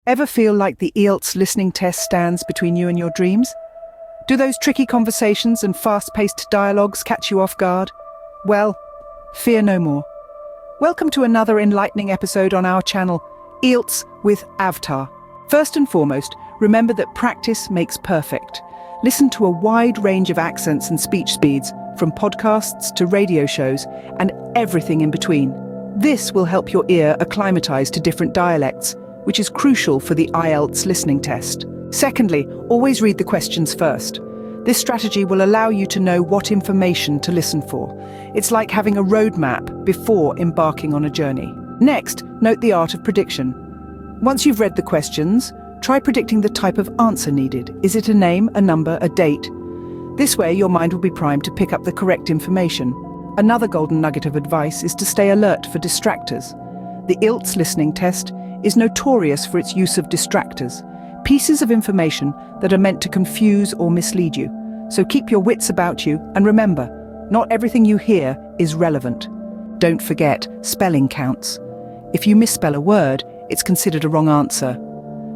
Ever feel like the IELTS listening test stands between you and your dreams? Do those tricky conversations and fast-paced dialogues catch you off guard? Well, fear no more. Welcome to another enlightening episode on our channel, IELTS with Avtar. First and foremost, remember that practice makes perfect. Listen to a wide range of accents and speech speeds, from podcasts to radio shows, and everything in between. This will help your ear acclimatize to different dialects, which is crucial for the IELTS listening test. Secondly, always read the questions first. This strategy will allow you to know what information to listen for. It's like having a roadmap before embarking on a journey. Next, note the art of prediction. Once you've read the questions, try predicting the type of answer needed. Is it a name, a number, a date? This way, your mind will be primed to pick up the correct information. Another golden nugget of advice is to stay alert for distractors. The IELTS listening test is notorious for its use of distractors, pieces of information that are meant to confuse or mislead you. So keep your wits about you, and remember, not everything you hear is relevant. Don't forget, spelling counts. If you misspell a word, it's considered a wrong answer.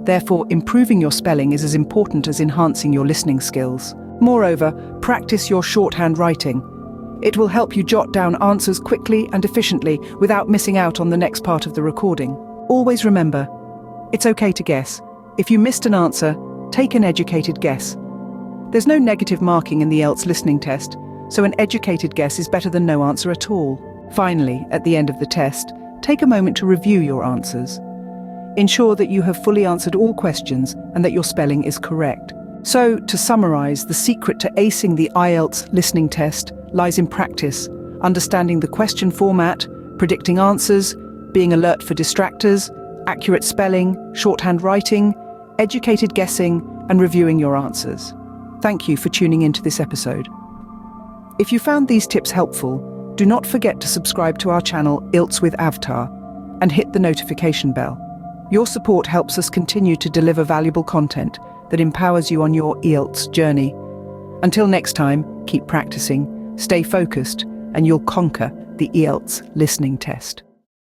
Therefore, improving your spelling is as important as enhancing your listening skills. Moreover, practice your shorthand writing. It will help you jot down answers quickly and efficiently without missing out on the next part of the recording. Always remember, it's okay to guess. If you missed an answer, take an educated guess. There's no negative marking in the IELTS listening test, so an educated guess is better than no answer at all. Finally, at the end of the test, take a moment to review your answers. Ensure that you have fully answered all questions and that your spelling is correct. So, to summarize, the secret to acing the IELTS listening test lies in practice, understanding the question format, predicting answers, being alert for distractors, accurate spelling, shorthand writing, educated guessing, and reviewing your answers. Thank you for tuning into this episode. If you found these tips helpful, do not forget to subscribe to our channel IELTS with Avtar and hit the notification bell. Your support helps us continue to deliver valuable content that empowers you on your IELTS journey. Until next time, keep practicing, stay focused, and you'll conquer the IELTS listening test.